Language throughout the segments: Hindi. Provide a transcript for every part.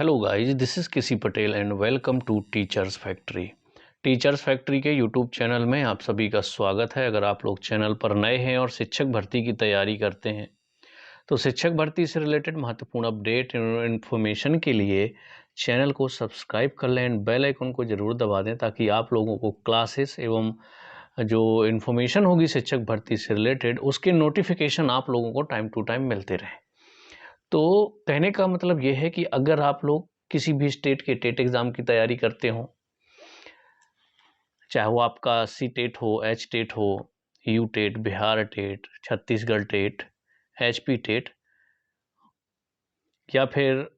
हेलो गाइस, दिस इज़ किसी Patel and welcome to teachers factory. Teachers factory के यूट्यूब चैनल में आप सभी का स्वागत है। अगर आप लोग चैनल पर नए हैं और शिक्षक भर्ती की तैयारी करते हैं तो शिक्षक भर्ती से रिलेटेड महत्वपूर्ण अपडेट इन्फॉर्मेशन के लिए चैनल को सब्सक्राइब कर लें एंड बेल आइकन को ज़रूर दबा दें ताकि आप लोगों को क्लासेस एवं जो इन्फॉर्मेशन होगी शिक्षक भर्ती से रिलेटेड उसके नोटिफिकेशन आप लोगों को टाइम टू टाइम मिलते रहें। तो कहने का मतलब ये है कि अगर आप लोग किसी भी स्टेट के टेट एग्ज़ाम की तैयारी करते हो, चाहे वो आपका सी टेट हो, एच टेट हो, U TET, Bihar TET, Chhattisgarh TET, HP TET, या फिर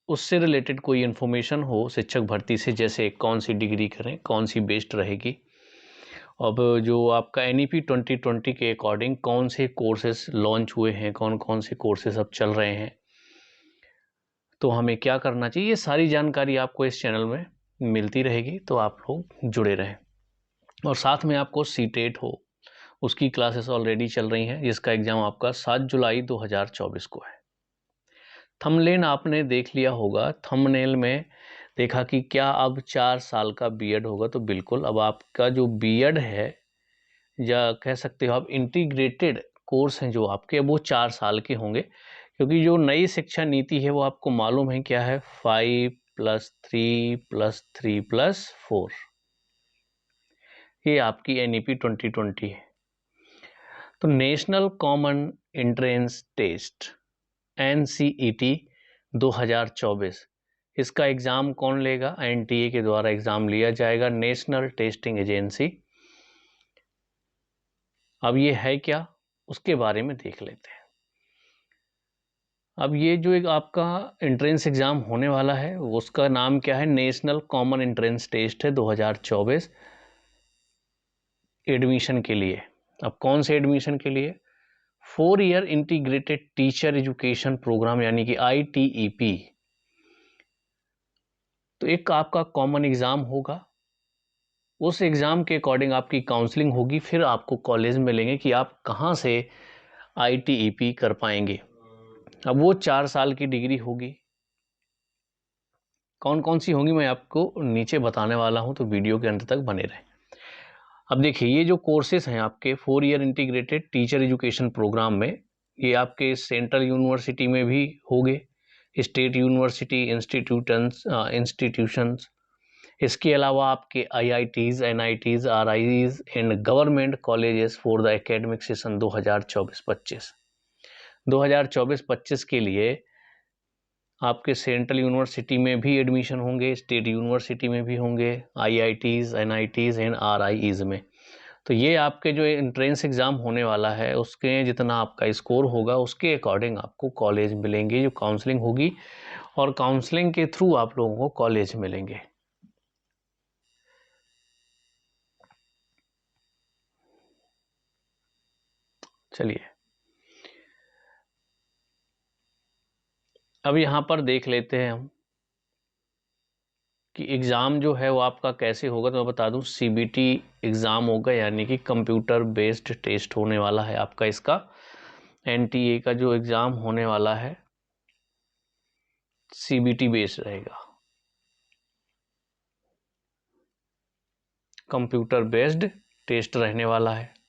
उससे रिलेटेड कोई इन्फॉर्मेशन हो शिक्षक भर्ती से, जैसे कौन सी डिग्री करें, कौन सी बेस्ट रहेगी, अब जो आपका NEP 2020 के अकॉर्डिंग कौन से कोर्सेज लॉन्च हुए हैं, कौन कौन से कोर्सेज अब चल रहे हैं, तो हमें क्या करना चाहिए, ये सारी जानकारी आपको इस चैनल में मिलती रहेगी। तो आप लोग जुड़े रहें। और साथ में आपको सी टेट हो, उसकी क्लासेस ऑलरेडी चल रही हैं, जिसका एग्ज़ाम आपका 7 जुलाई 2024 को है। थंबनेल आपने देख लिया होगा, थंबनेल में देखा कि क्या अब 4 साल का बीएड होगा, तो बिल्कुल अब आपका जो बीएड है, या कह सकते हो आप इंटीग्रेटेड कोर्स हैं जो आपके, वो 4 साल के होंगे। क्योंकि जो नई शिक्षा नीति है वो आपको मालूम है क्या है, 5+3+3+4, ये आपकी NEP 2020 है। तो national common entrance test NCET 2024, इसका एग्ज़ाम कौन लेगा? NTA के द्वारा एग्ज़ाम लिया जाएगा, नेशनल टेस्टिंग एजेंसी। अब ये है क्या, उसके बारे में देख लेते हैं। अब ये जो एक आपका एंट्रेंस एग्ज़ाम होने वाला है उसका नाम क्या है, नेशनल कॉमन एंट्रेंस टेस्ट है 2024 एडमिशन के लिए। अब कौन से एडमिशन के लिए? 4 year integrated teacher education programme यानी कि ITEP। तो एक आपका कॉमन एग्ज़ाम होगा, उस एग्ज़ाम के अकॉर्डिंग आपकी काउंसलिंग होगी, फिर आपको कॉलेज मिलेंगे कि आप कहाँ से ITEP कर पाएंगे। अब वो 4 साल की डिग्री होगी, कौन कौन सी होंगी मैं आपको नीचे बताने वाला हूं, तो वीडियो के अंत तक बने रहें। अब देखिए, ये जो कोर्सेज हैं आपके 4 year integrated teacher education programme में, ये आपके सेंट्रल यूनिवर्सिटी में भी होंगे, स्टेट यूनिवर्सिटी इंस्टीट्यूशंस, इसके अलावा आपके IITs, NITs, RIs and government colleges for the academic session 2024-25। 2024-25 के लिए आपके सेंट्रल यूनिवर्सिटी में भी एडमिशन होंगे, स्टेट यूनिवर्सिटी में भी होंगे, IITs, NITs एंड RIs में। तो ये आपके जो एंट्रेंस एग्ज़ाम होने वाला है उसके जितना आपका स्कोर होगा उसके अकॉर्डिंग आपको कॉलेज मिलेंगे, जो काउंसलिंग होगी, और काउंसलिंग के थ्रू आप लोगों को कॉलेज मिलेंगे। चलिए, अब यहाँ पर देख लेते हैं हम कि एग्ज़ाम जो है वो आपका कैसे होगा। तो मैं बता दूं, CBT एग्ज़ाम होगा, यानी कि कंप्यूटर बेस्ड टेस्ट होने वाला है आपका। इसका NTA का जो एग्ज़ाम होने वाला है CBT बेस्ड रहेगा, कंप्यूटर बेस्ड टेस्ट रहने वाला है।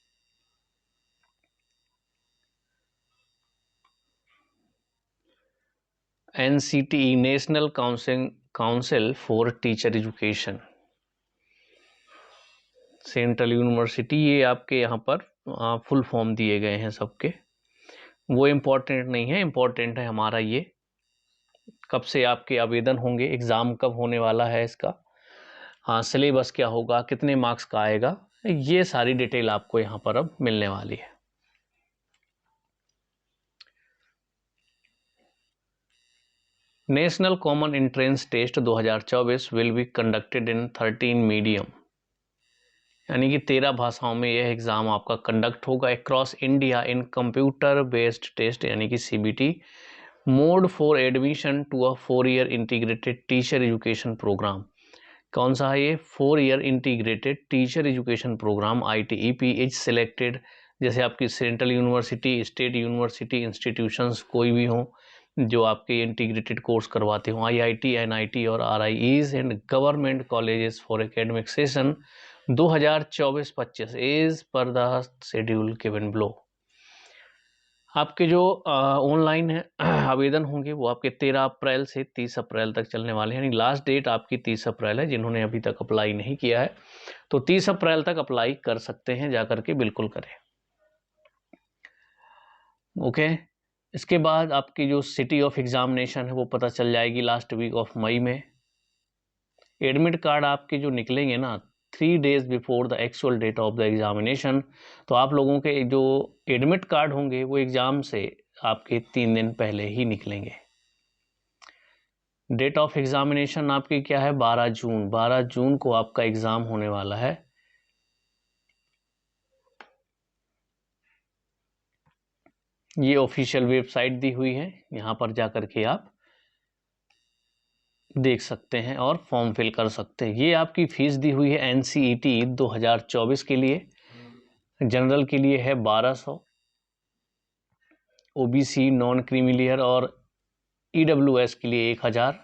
NCTE national council for teacher education, central university, ये आपके यहाँ पर फुल फॉर्म दिए गए हैं सबके, वो इम्पोर्टेंट नहीं है, इम्पोर्टेंट है हमारा ये कब से आपके आवेदन होंगे, एग्ज़ाम कब होने वाला है इसका, हाँ, सिलेबस क्या होगा, कितने मार्क्स का आएगा, ये सारी डिटेल आपको यहाँ पर अब मिलने वाली है। National common entrance test 2024 will be conducted in 13 medium, यानी कि 13 भाषाओं में यह एग्ज़ाम आपका कंडक्ट होगा across India in computer based test यानी कि CBT mode for admission to a 4 year integrated teacher education programme. कौन सा है ये? 4 year integrated teacher education programme ITEP is selected, जैसे आपकी central university, state university institutions कोई भी हो, जो आपके इंटीग्रेटेड कोर्स करवाते हो, IIT, NIT और RIEs and government colleges for academic session 2024-25 is पर द शेड्यूल गिवन बिलो। आपके जो ऑनलाइन है आवेदन होंगे वो आपके 13 अप्रैल से 30 अप्रैल तक चलने वाले हैं, यानी लास्ट डेट आपकी 30 अप्रैल है। जिन्होंने अभी तक अप्लाई नहीं किया है तो 30 अप्रैल तक अप्लाई कर सकते हैं, जा करके बिल्कुल करें। ओके, इसके बाद आपकी जो सिटी ऑफ एग्जामिनेशन है वो पता चल जाएगी लास्ट वीक ऑफ मई में। एडमिट कार्ड आपके जो निकलेंगे ना 3 days before the actual date of the examination, तो आप लोगों के जो एडमिट कार्ड होंगे वो एग्ज़ाम से आपके 3 दिन पहले ही निकलेंगे। डेट ऑफ एग्जामिनेशन आपकी क्या है, 12 जून। 12 जून को आपका एग्ज़ाम होने वाला है। ये ऑफिशियल वेबसाइट दी हुई है, यहाँ पर जा कर के आप देख सकते हैं और फॉर्म फिल कर सकते हैं। ये आपकी फ़ीस दी हुई है NCET 2024 के लिए। जनरल के लिए है 1200, OBC, नॉन क्रीमी लेयर और EWS के लिए 1000,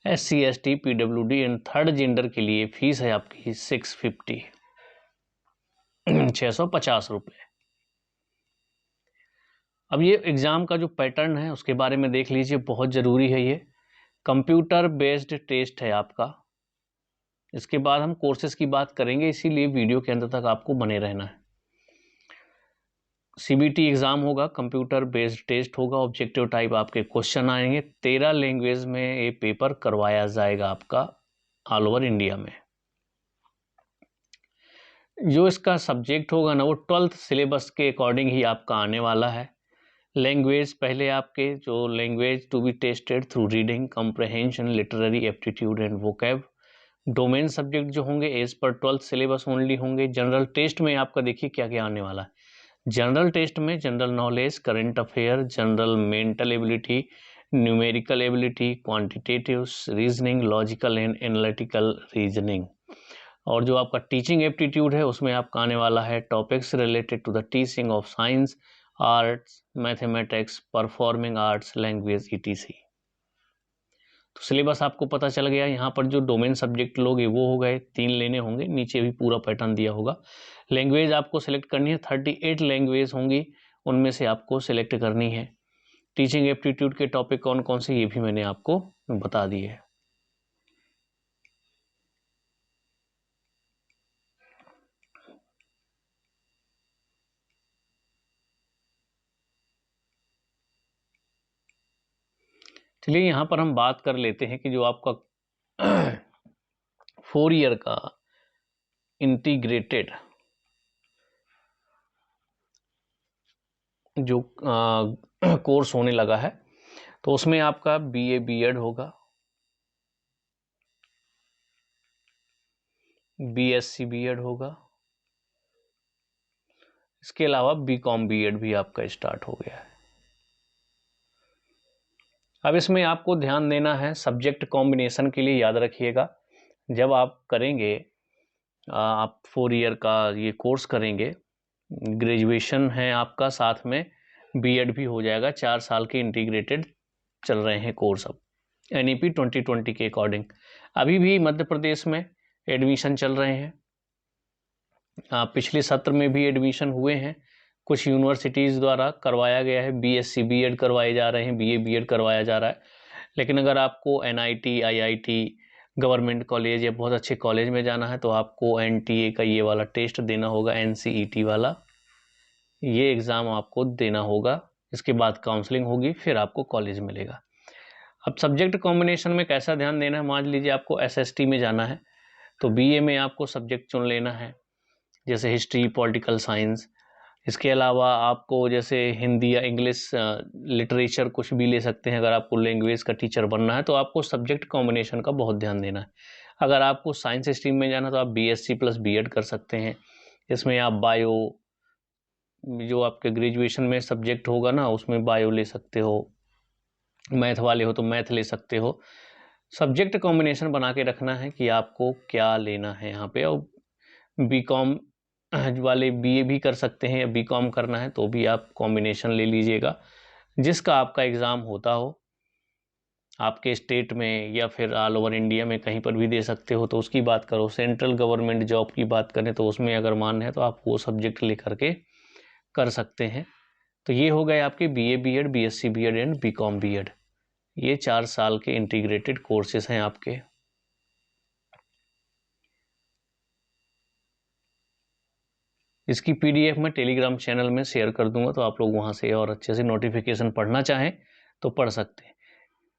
SC ST PWD and third gender के लिए फ़ीस है आपकी 650 650 रुपये। अब ये एग्ज़ाम का जो पैटर्न है उसके बारे में देख लीजिए, बहुत ज़रूरी है। ये कंप्यूटर बेस्ड टेस्ट है आपका। इसके बाद हम कोर्सेज़ की बात करेंगे, इसीलिए वीडियो के अंत तक आपको बने रहना है। CBT एग्ज़ाम होगा, कंप्यूटर बेस्ड टेस्ट होगा, ऑब्जेक्टिव टाइप आपके क्वेश्चन आएंगे। 13 लैंग्वेज में ये पेपर करवाया जाएगा आपका ऑल ओवर इंडिया में। जो इसका सब्जेक्ट होगा ना वो 12th सिलेबस के अकॉर्डिंग ही आपका आने वाला है। लैंग्वेज पहले आपके जो language to be tested through reading comprehension literary aptitude and vocab. Domain subject जो होंगे as per 12th syllabus only होंगे। जनरल टेस्ट में आपका देखिए क्या क्या आने वाला है। जनरल टेस्ट में general knowledge, current affair, general mental ability, numerical ability, quantitative reasoning, logical and analytical reasoning. और जो आपका टीचिंग एप्टीट्यूड है उसमें आपका आने वाला है topics related to the teaching of science, arts, mathematics, performing arts, language ETC। तो सिलेबस आपको पता चल गया। यहाँ पर जो डोमेन सब्जेक्ट लोगे वो हो गए, 3 लेने होंगे, नीचे भी पूरा पैटर्न दिया होगा। लैंग्वेज आपको सिलेक्ट करनी है, 38 लैंग्वेज होंगी, उनमें से आपको सिलेक्ट करनी है। टीचिंग एप्टीट्यूड के टॉपिक कौन कौन से ये भी मैंने आपको बता दिए है। चलिए यहाँ पर हम बात कर लेते हैं कि जो आपका 4 ईयर का इंटीग्रेटेड जो कोर्स होने लगा है तो उसमें आपका BA B.Ed होगा, BSc B.Ed होगा, इसके अलावा BCom B.Ed भी आपका स्टार्ट हो गया है। अब इसमें आपको ध्यान देना है सब्जेक्ट कॉम्बिनेशन के लिए। याद रखिएगा जब आप करेंगे, आप 4 ईयर का ये कोर्स करेंगे, ग्रेजुएशन है आपका, साथ में B.Ed भी हो जाएगा। 4 साल के इंटीग्रेटेड चल रहे हैं कोर्स अब NEP 2020 के अकॉर्डिंग। अभी भी मध्य प्रदेश में एडमिशन चल रहे हैं। पिछले सत्र में भी एडमिशन हुए हैं, कुछ यूनिवर्सिटीज़ द्वारा करवाया गया है। BSc B.Ed करवाए जा रहे हैं, BA B.Ed करवाया जा रहा है। लेकिन अगर आपको NIT IIT गवर्नमेंट कॉलेज या बहुत अच्छे कॉलेज में जाना है तो आपको NTA का ये वाला टेस्ट देना होगा, NCET वाला। ये एग्ज़ाम आपको देना होगा, इसके बाद काउंसलिंग होगी, फिर आपको कॉलेज मिलेगा। अब सब्जेक्ट कॉम्बिनेशन में कैसा ध्यान देना है, मान लीजिए आपको SST में जाना है तो BA में आपको सब्जेक्ट चुन लेना है, जैसे हिस्ट्री, पॉलिटिकल साइंस। इसके अलावा आपको जैसे हिंदी या इंग्लिश लिटरेचर कुछ भी ले सकते हैं। अगर आपको लैंग्वेज का टीचर बनना है तो आपको सब्जेक्ट कॉम्बिनेशन का बहुत ध्यान देना है। अगर आपको साइंस स्ट्रीम में जाना है तो आप BSc + B.Ed कर सकते हैं। इसमें आप बायो, जो आपके ग्रेजुएशन में सब्जेक्ट होगा ना उसमें बायो ले सकते हो, मैथ वाले हो तो मैथ ले सकते हो। सब्जेक्ट कॉम्बिनेशन बना के रखना है कि आपको क्या लेना है यहाँ पे। और BCom वाले BA भी कर सकते हैं, या BCom करना है तो भी आप कॉम्बिनेशन ले लीजिएगा। जिसका आपका एग्ज़ाम होता हो, आपके स्टेट में या फिर ऑल ओवर इंडिया में कहीं पर भी दे सकते हो, तो उसकी बात करो। सेंट्रल गवर्नमेंट जॉब की बात करें तो उसमें अगर मान है तो आप वो सब्जेक्ट लेकर के कर सकते हैं। तो ये हो गए आपके BA BEd, BSc BEd and BCom BEd. ये 4 साल के इंटीग्रेटेड कोर्सेज हैं आपके। इसकी पीडीएफ मैं टेलीग्राम चैनल में शेयर कर दूंगा, तो आप लोग वहां से और अच्छे से नोटिफिकेशन पढ़ना चाहें तो पढ़ सकते हैं।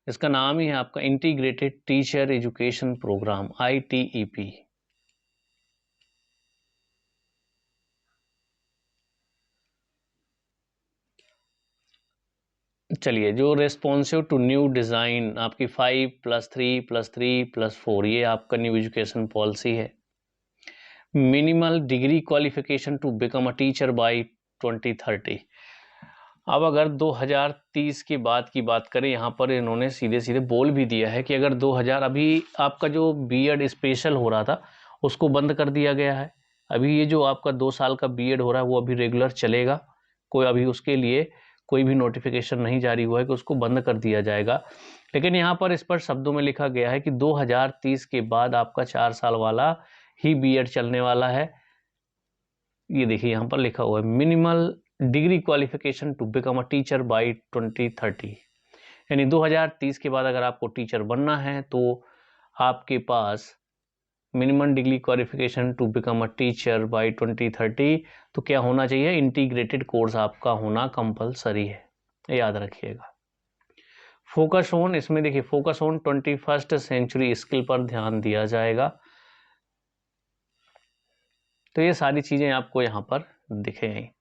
इसका नाम ही है आपका integrated teacher education programme, ITEP। चलिए, जो रेस्पॉन्सिव टू न्यू डिज़ाइन आपकी 5+3+3+4 ये आपका न्यू एजुकेशन पॉलिसी है। Minimal degree qualification to become a teacher by 2030। अब अगर 2030 के बाद की बात करें, यहाँ पर इन्होंने सीधे सीधे बोल भी दिया है कि अगर 2000 अभी आपका जो बीएड स्पेशल हो रहा था उसको बंद कर दिया गया है। अभी ये जो आपका 2 साल का बीएड हो रहा है वो अभी रेगुलर चलेगा। कोई अभी उसके लिए कोई भी नोटिफिकेशन नहीं जारी हुआ है कि उसको बंद कर दिया जाएगा। लेकिन यहाँ पर स्पष्ट शब्दों में लिखा गया है कि 2030 के बाद आपका 4 साल वाला ही बीएड चलने वाला है। ये देखिए यहाँ पर लिखा हुआ है minimal degree qualification to become a teacher by 2030। यानी 2030 के बाद अगर आपको टीचर बनना है तो आपके पास minimum degree qualification to become a teacher by 2030 तो क्या होना चाहिए, इंटीग्रेटेड कोर्स आपका होना कंपलसरी है, याद रखिएगा। फोकस ऑन, इसमें देखिए focus on 21st century skill पर ध्यान दिया जाएगा। तो ये सारी चीज़ें आपको यहाँ पर दिखेंगी।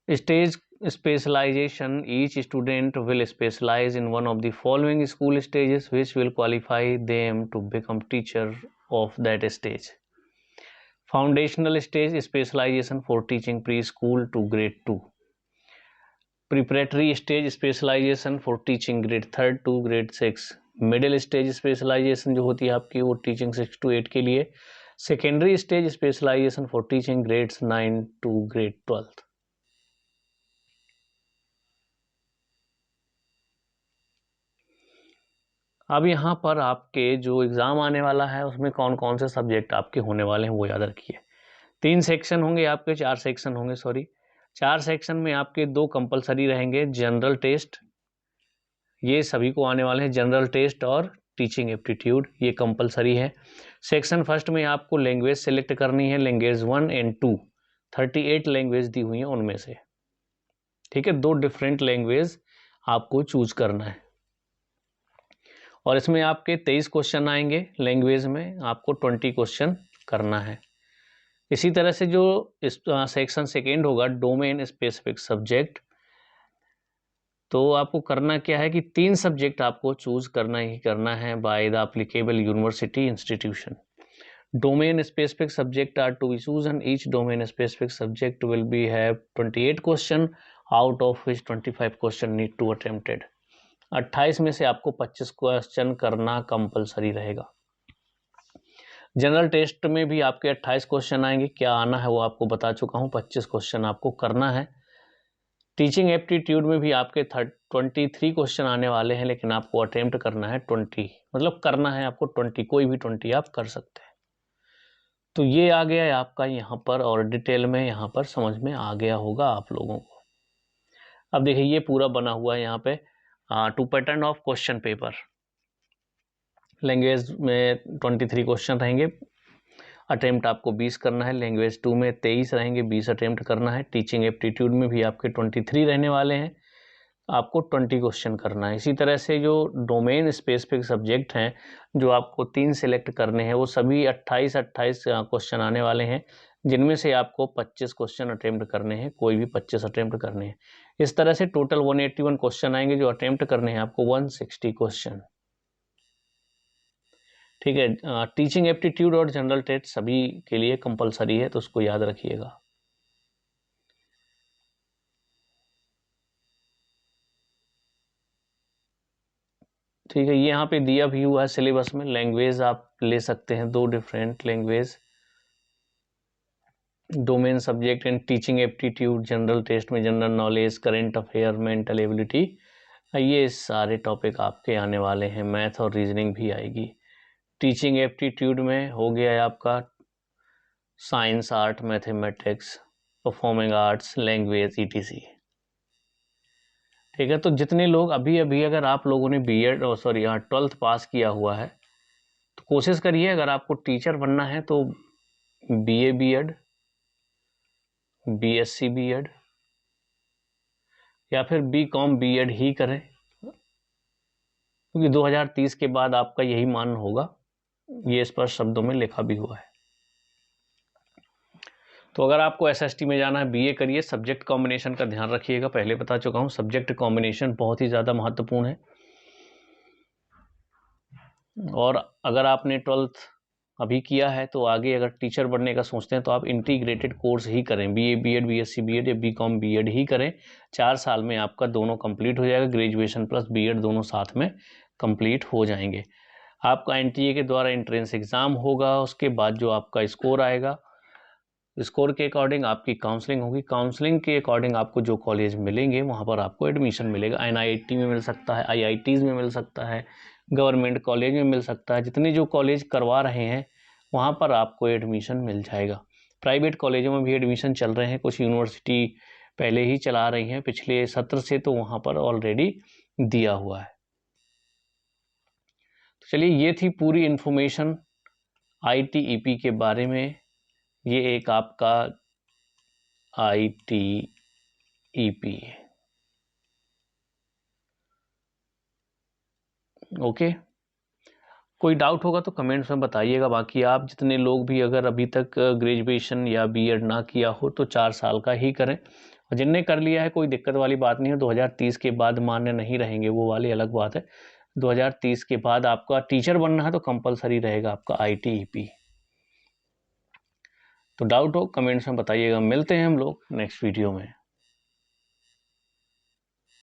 Stage specialization, each student will specialize in one of the following school stages which will qualify them to become teacher of that stage. Foundational stage specialization for teaching preschool to grade 2. Preparatory stage specialization for teaching grade 3rd to grade 6. Middle stage specialization जो होती है आपकी वो टीचिंग 6 to 8 के लिए। Secondary stage specialization for teaching grades 9 to grade 12। अब यहाँ पर आपके जो एग्ज़ाम आने वाला है उसमें कौन कौन से सब्जेक्ट आपके होने वाले हैं वो याद रखिए। 3 सेक्शन होंगे आपके, 4 सेक्शन होंगे सॉरी। 4 सेक्शन में आपके 2 कंपलसरी रहेंगे। जनरल टेस्ट, ये सभी को आने वाले हैं। जनरल टेस्ट और टीचिंग एप्टीट्यूड ये कंपलसरी है। सेक्शन फर्स्ट में आपको लैंग्वेज सेलेक्ट करनी है, लैंग्वेज 1 एंड 2। 38 लैंग्वेज दी हुई हैं उनमें से, ठीक है। 2 डिफरेंट लैंग्वेज आपको चूज करना है और इसमें आपके 23 क्वेश्चन आएंगे। लैंग्वेज में आपको 20 क्वेश्चन करना है। इसी तरह से जो इस सेक्शन सेकेंड होगा डोमेन स्पेसिफिक सब्जेक्ट, तो आपको करना क्या है कि 3 सब्जेक्ट आपको चूज करना ही करना है by the applicable university institution. Domain specific subject are to be chosen, each domain specific subject will be have 28 question out of which 25 question need to attempted. 28 में से आपको 25 क्वेश्चन करना कंपलसरी रहेगा। जनरल टेस्ट में भी आपके 28 क्वेश्चन आएंगे, क्या आना है वो आपको बता चुका हूँ, 25 क्वेश्चन आपको करना है। टीचिंग एप्टीट्यूड में भी आपके 23 क्वेश्चन आने वाले हैं, लेकिन आपको अटेम्प्ट करना है 20, मतलब करना है आपको 20, कोई भी 20 आप कर सकते हैं। तो ये आ गया है आपका यहाँ पर और डिटेल में यहाँ पर समझ में आ गया होगा आप लोगों को। अब देखिए ये पूरा बना हुआ है यहाँ पे 2 pattern of question paper. Language में 23 क्वेश्चन रहेंगे, अटेम्प्ट आपको 20 करना है। लैंग्वेज 2 में 23 रहेंगे, 20 अटेम्प्ट करना है। टीचिंग एप्टीट्यूड में भी आपके 23 रहने वाले हैं, आपको 20 क्वेश्चन करना है। इसी तरह से जो डोमेन स्पेसिफिक सब्जेक्ट हैं जो आपको 3 सिलेक्ट करने हैं वो सभी 28 क्वेश्चन आने वाले हैं, जिनमें से आपको 25 क्वेश्चन अटेम्प्ट करने हैं, कोई भी 25 अटेम्प्ट करने हैं। इस तरह से टोटल 181 क्वेश्चन आएंगे जो अटेम्प्ट करने हैं आपको 160 क्वेश्चन, ठीक है। टीचिंग एप्टीट्यूड और जनरल टेस्ट सभी के लिए कंपलसरी है, तो उसको याद रखिएगा। ठीक है, ये यहाँ पे दिया भी हुआ है सिलेबस में। लैंग्वेज आप ले सकते हैं 2 different language. Domain subject in teaching aptitude, general test में general knowledge, current affair, mental ability, ये सारे टॉपिक आपके आने वाले हैं। मैथ और रीजनिंग भी आएगी। टीचिंग एप्टीट्यूड में हो गया है आपका science, art, mathematics, performing arts, language, ETC। ठीक है, तो जितने लोग अभी अगर आप लोगों ने बीएड और सॉरी 12th पास किया हुआ है तो कोशिश करिए, अगर आपको टीचर बनना है तो BA BEd, BSc BEd या फिर BCom BEd ही करें, क्योंकि 2030 के बाद आपका यही मान होगा, ये स्पष्ट शब्दों में लिखा भी हुआ है। तो अगर आपको SST में जाना है, BA करिए। सब्जेक्ट कॉम्बिनेशन का ध्यान रखिएगा, पहले बता चुका हूँ, सब्जेक्ट कॉम्बिनेशन बहुत ही ज़्यादा महत्वपूर्ण है। और अगर आपने 12th अभी किया है तो आगे अगर टीचर बनने का सोचते हैं तो आप इंटीग्रेटेड कोर्स ही करें, BA BEd, BSc BEd या BCom BEd ही करें। 4 साल में आपका दोनों कंप्लीट हो जाएगा, ग्रेजुएशन प्लस BEd दोनों साथ में कंप्लीट हो जाएंगे। आपका NTA के द्वारा एंट्रेंस एग्ज़ाम होगा, उसके बाद जो आपका स्कोर आएगा, स्कोर के अकॉर्डिंग आपकी काउंसलिंग होगी, काउंसलिंग के अकॉर्डिंग आपको जो कॉलेज मिलेंगे वहाँ पर आपको एडमिशन मिलेगा। NIT में मिल सकता है, IITs में मिल सकता है, गवर्नमेंट कॉलेज में मिल सकता है। जितने जो कॉलेज करवा रहे हैं वहाँ पर आपको एडमिशन मिल जाएगा। प्राइवेट कॉलेजों में भी एडमिशन चल रहे हैं, कुछ यूनिवर्सिटी पहले ही चला रही हैं पिछले सत्र से, तो वहाँ पर ऑलरेडी दिया हुआ है। तो चलिए, ये थी पूरी इन्फॉर्मेशन ITEP के बारे में। ये एक आपका ITEP है, ओके। कोई डाउट होगा तो कमेंट्स में बताइएगा। बाकी आप जितने लोग भी अगर अभी तक ग्रेजुएशन या BEd ना किया हो तो 4 साल का ही करें, और जिनने कर लिया है कोई दिक्कत वाली बात नहीं है। 2030 के बाद मान्य नहीं रहेंगे, वो वाली अलग बात है। 2030 के बाद आपका टीचर बनना है तो कंपलसरी रहेगा आपका ITEP। तो डाउट हो कमेंट्स में बताइएगा। मिलते हैं हम लोग नेक्स्ट वीडियो में।